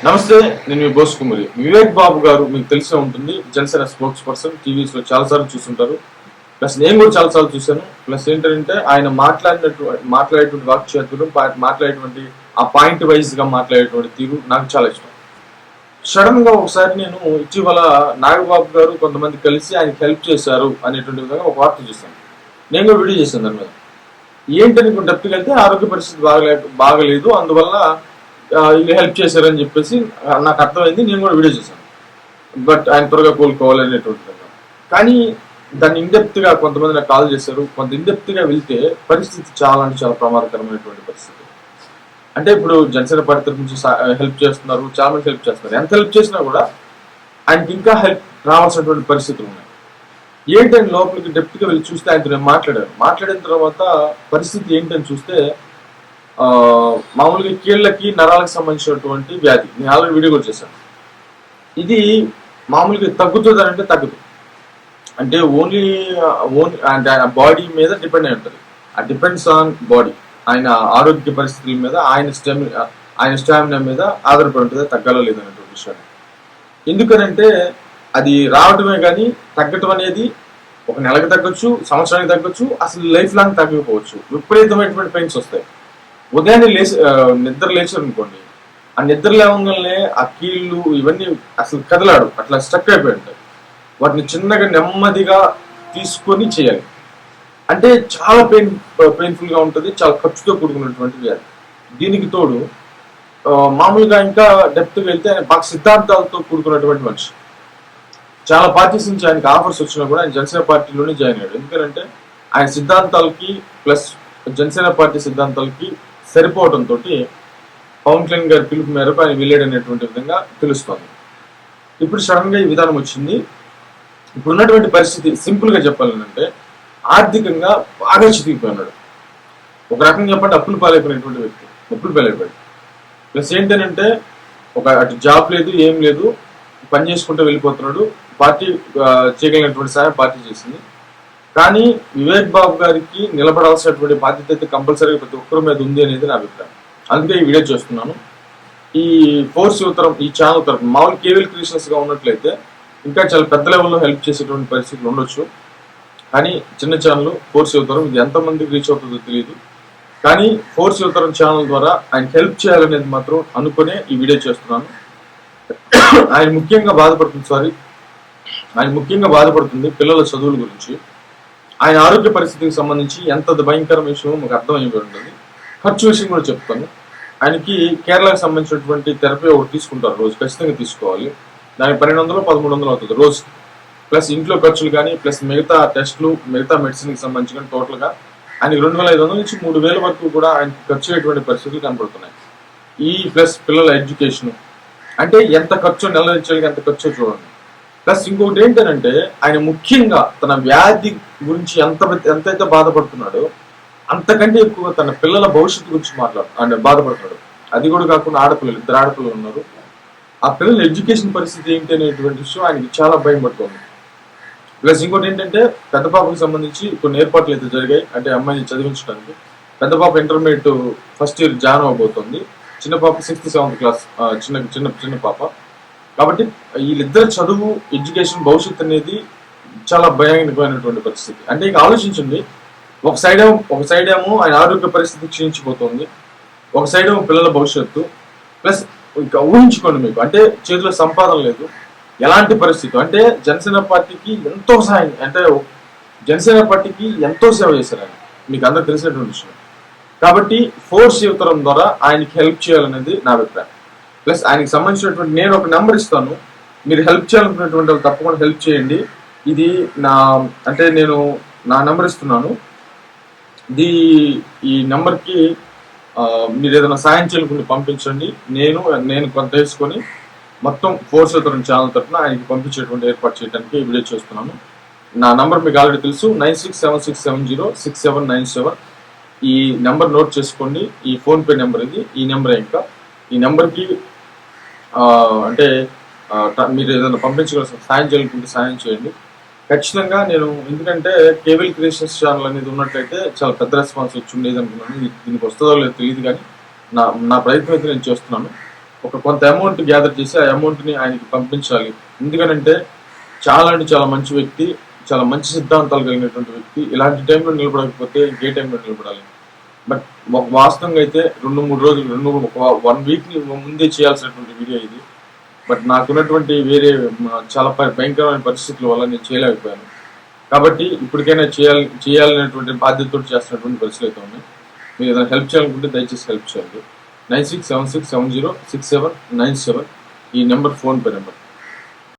నమస్తే, నేను మీ బోస్ కుమారి. వివేక్ బాబు గారు మీకు తెలిసే ఉంటుంది. జనసేన స్పోక్స్ పర్సన్, టీవీస్ లో చాలా సార్లు చూస్తుంటారు. ప్లస్ నేను కూడా చాలా సార్లు చూశాను. ప్లస్ ఏంటంటే ఆయన మాట్లాడేటువంటి వాక్చాతుర్యం, మాట్లాడేటువంటి ఆ పాయింట్ వైజ్ గా మాట్లాడేటువంటి తీరు నాకు చాలా ఇష్టం. సడన్ గా ఒకసారి నేను ఇటీవల నాగబాబు గారు కొంతమంది కలిసి ఆయనకి హెల్ప్ చేశారు అనేటువంటి విధంగా ఒక వార్త చూశాను. నేను కూడా వీడియో చేశాను దాని మీద. ఏంటని డెప్త్కి వెళ్తే ఆరోగ్య పరిస్థితి బాగలేదు, అందువల్ల వీళ్ళు హెల్ప్ చేశారని చెప్పేసి నాకు అర్థమైంది. నేను కూడా వీడియో చేశాను. బట్ ఆయన త్వరగా కోలుకోవాలనేటువంటి. కానీ దాన్ని ఇండెప్త్ గా కొంతమంది నాకు కాల్ చేశారు. కొంత ఇండెప్త్ గా వెళ్తే పరిస్థితి చాలా అంటే చాలా ప్రమాదకరమైనటువంటి పరిస్థితి. అంటే ఇప్పుడు జనసేన పార్టీ తరఫు నుంచి హెల్ప్ చేస్తున్నారు, చాలా మంది హెల్ప్ చేస్తున్నారు. ఎంత హెల్ప్ చేసినా కూడా ఆయనకి ఇంకా హెల్ప్ రావాల్సినటువంటి పరిస్థితులు ఉన్నాయి. ఏంటని లోపలికి డెప్త్ గా వెళ్ళి చూస్తే ఆయనతో నేను మాట్లాడిన తర్వాత పరిస్థితి ఏంటని చూస్తే మామూలుగా కీళ్ళకి నరాలకు సంబంధించినటువంటి వ్యాధి. నేను ఆల్రెడీ వీడియో కూడా చేశాను. ఇది మామూలుగా తగ్గుతుంది అంటే తగ్గదు. అంటే ఓన్లీ అంటే ఆయన బాడీ మీద డిపెండ్ అయి ఉంటుంది. ఆ డిపెండ్స్ ఆన్ బాడీ. ఆయన ఆరోగ్య పరిస్థితుల మీద, ఆయన స్టామినా మీద ఆధారపడి ఉంటుంది తగ్గాలో లేదనేటువంటి విషయాన్ని. ఎందుకనంటే అది రావటమే కానీ తగ్గటం అనేది ఒక నెలకి తగ్గొచ్చు, సంవత్సరానికి తగ్గొచ్చు, అసలు లైఫ్ లాంగ్ తగ్గకపోవచ్చు. విపరీతమైనటువంటి పెయిన్స్ వస్తాయి. ఉదయాన్నే నిద్ర లేచారు అనుకోండి, ఆ నిద్ర లేవగానే ఆ కీళ్ళు ఇవన్నీ అసలు కదలాడు, అట్లా స్టక్ అయిపోయి ఉంటాయి. వాటిని చిన్నగా నెమ్మదిగా తీసుకొని చేయాలి. అంటే చాలా పెయిన్ఫుల్ గా ఉంటుంది, చాలా ఖర్చుతో కూడుకున్నటువంటి వ్యాధి. దీనికి తోడు మామూలుగా ఇంకా డెప్త్ వెళ్తే ఆయన బాగా సిద్ధాంతాలతో కూడుకున్నటువంటి మనిషి. చాలా పార్టీస్ నుంచి ఆయనకి ఆఫర్స్ వచ్చినా కూడా ఆయన జనసేన పార్టీలోనే జాయిన్ అయ్యాడు. ఎందుకంటే ఆయన సిద్ధాంతాలకి ప్లస్ జనసేన పార్టీ సిద్ధాంతాలకి సరిపోవడంతో పవన్ కళ్యాణ్ గారి పిలుపు మేరకు ఆయన వెళ్ళాడు అనేటువంటి విధంగా తెలుస్తోంది. ఇప్పుడు సడన్ గా ఈ విధానం వచ్చింది. ఇప్పుడు ఉన్నటువంటి పరిస్థితి సింపుల్ గా చెప్పాలంటే ఆర్థికంగా బాగా చితికిపోయినాడు. ఒక రకంగా చెప్పండి అప్పులు పాలైపోయినటువంటి వ్యక్తి, అప్పులు పాలైపోయాడు. ప్లస్ ఏంటంటే అటు జాబ్ లేదు, ఏం లేదు, పని చేసుకుంటూ వెళ్ళిపోతున్నాడు. పార్టీ చేయగలిగినటువంటి సహాయం పార్టీ చేసింది. కానీ వివేక్ బాబు గారికి నిలబడాల్సినటువంటి బాధ్యత అయితే కంపల్సరీగా ప్రతి ఒక్కరి మీద ఉంది అనేది నా అభిప్రాయం. అందుకే ఈ వీడియో చేస్తున్నాను. ఈ ఫోర్స్ యువతరం ఈ ఛానల్ తరఫున మామూలు కేవల్ క్రియేషన్స్ గా ఉన్నట్లయితే ఇంకా చాలా పెద్ద లెవెల్లో హెల్ప్ చేసేటువంటి పరిస్థితులు ఉండొచ్చు. కానీ చిన్న ఛానల్ ఫోర్స్ యువతరం ఇది ఎంతమందికి రీచ్ అవుతుందో తెలియదు. కానీ ఫోర్స్ యువతరం ఛానల్ ద్వారా ఆయన హెల్ప్ చేయాలనేది మాత్రం అనుకునే ఈ వీడియో చేస్తున్నాను. ఆయన ముఖ్యంగా బాధపడుతుంది పిల్లల చదువుల గురించి. ఆయన ఆరోగ్య పరిస్థితికి సంబంధించి ఎంత భయంకరమైన విషయం మాకు అర్థమైపోయి ఉంటుంది. ఖర్చు విషయం కూడా చెప్తాను. ఆయనకి కేరళకు సంబంధించినటువంటి థెరపీ ఒకటి తీసుకుంటారు, రోజు ఖచ్చితంగా తీసుకోవాలి. దానికి 1200-1300 అవుతుంది రోజు. ప్లస్ ఇంట్లో ఖర్చులు కానీ ప్లస్ మిగతా టెస్టులు, మిగతా మెడిసిన్కి సంబంధించి కానీ టోటల్గా ఆయనకి 2500 నుంచి 3000 వరకు కూడా ఆయనకి ఖర్చు అయ్యేటువంటి పరిస్థితులు కనపడుతున్నాయి. ఈ ప్లస్ పిల్లల ఎడ్యుకేషన్ అంటే ఎంత ఖర్చు, నెల నుంచి ఎంత ఖర్చు చూడండి. ప్లస్ ఇంకొకటి ఏంటంటే ఆయన ముఖ్యంగా తన వ్యాధి గురించి ఎంతైతే బాధపడుతున్నాడో అంతకంటే ఎక్కువ తన పిల్లల భవిష్యత్తు గురించి బాధపడుతున్నాడు. అది కూడా కాకుండా ఇద్దరు ఆడపిల్లలు ఉన్నారు. ఆ పిల్లల ఎడ్యుకేషన్ పరిస్థితి ఏంటి అనేటువంటి విషయం ఆయనకి చాలా భయం పడుతుంది. ప్లస్ ఇంకోటి ఏంటంటే పెద్ద పాపకు సంబంధించి కొన్ని ఏర్పాట్లు అయితే జరిగాయి. అంటే అమ్మాయిని చదివించడానికి. పెద్ద పాప ఇంటర్మీడియట్ ఫస్ట్ ఇయర్ జాయిన్ అవబోతుంది. చిన్న పాప 6th 7th క్లాస్, చిన్న పాప. కాబట్టి వీళ్ళిద్దరు చదువు, ఎడ్యుకేషన్, భవిష్యత్తు అనేది చాలా భయానకమైనటువంటి పరిస్థితి. అంటే ఇక ఆలోచించండి, ఒక సైడ్ ఏమో ఆయన ఆరోగ్య పరిస్థితి క్షీణించిపోతుంది, ఒక సైడ్ ఏమో పిల్లల భవిష్యత్తు. ప్లస్ ఇంకా ఊహించుకోండి మీకు, అంటే చేతిలో సంపాదన లేదు, ఎలాంటి పరిస్థితి. అంటే జనసేన పార్టీకి ఎంతో సహాయం, అంటే జనసేన పార్టీకి ఎంతో సేవ చేశారు ఆయన, మీకు అందరూ తెలిసినటువంటి విషయం. కాబట్టి ఫోర్స్ యువతరం ద్వారా ఆయనకి హెల్ప్ చేయాలనేది నా అభిప్రాయం. ప్లస్ ఆయనకి సంబంధించినటువంటి నేను ఒక నెంబర్ ఇస్తాను, మీరు హెల్ప్ చేయాలనుకున్నటువంటి వాళ్ళు తప్పకుండా హెల్ప్ చేయండి. ఇది నేను నా నెంబర్ ఇస్తున్నాను. ఈ నెంబర్కి మీరు ఏదైనా సాయం చేయాలనుకుంటే పంపించండి. నేను కొంత వేసుకొని మొత్తం ఫోర్స్ యువతరం ఛానల్ తరఫున ఆయనకి పంపించేటువంటి ఏర్పాటు చేయడానికి వీడియో చేస్తున్నాను. నా నెంబర్ మీకు ఆల్రెడీ తెలుసు, 9676706797. ఈ నెంబర్ నోట్ చేసుకోండి. ఈ ఫోన్పే నెంబర్ ఇది, ఈ నెంబరే. ఇంకా ఈ నెంబర్కి అంటే మీరు ఏదైనా పంపించగల సాయం చేయాలనుకుంటే సాయం చేయండి ఖచ్చితంగా. ఎందుకంటే కేబుల్ క్రియేషన్స్ ఛానల్ అనేది ఉన్నట్లయితే చాలా పెద్ద రెస్పాన్స్ వచ్చి ఉండేది అనుకున్నాను. దీనికి వస్తుందో లేదో తెలియదు, కానీ నా ప్రయత్నం అయితే నేను చేస్తున్నాను. ఒక కొంత అమౌంట్ గ్యాదర్ చేసి ఆ అమౌంట్ని ఆయనకి పంపించాలి. ఎందుకనంటే చాలా అంటే చాలా మంచి వ్యక్తి, చాలా మంచి సిద్ధాంతాలు కలిగినటువంటి వ్యక్తి. ఇలాంటి టైంలో నిలబడకపోతే ఇంకే టైంలో నిలబడాలి. బట్ వాస్తవంగా అయితే 2-3 రోజులు ఒక 1 వీక్ ముందే చేయాల్సినటువంటి వీడియో ఇది. బట్ నాకున్నటువంటి వేరే చాలా భయంకరమైన పరిస్థితుల వల్ల నేను చేయలేకపోయాను. కాబట్టి ఇప్పటికైనా చేయాలనేటువంటి బాధ్యతతో చేస్తున్నటువంటి పరిస్థితులు అయితే ఉన్నాయి. మీరు ఏదైనా హెల్ప్ చేయాలనుకుంటే దయచేసి హెల్ప్ చేయండి. 9676706797 ఈ నెంబర్ ఫోన్పే నెంబర్.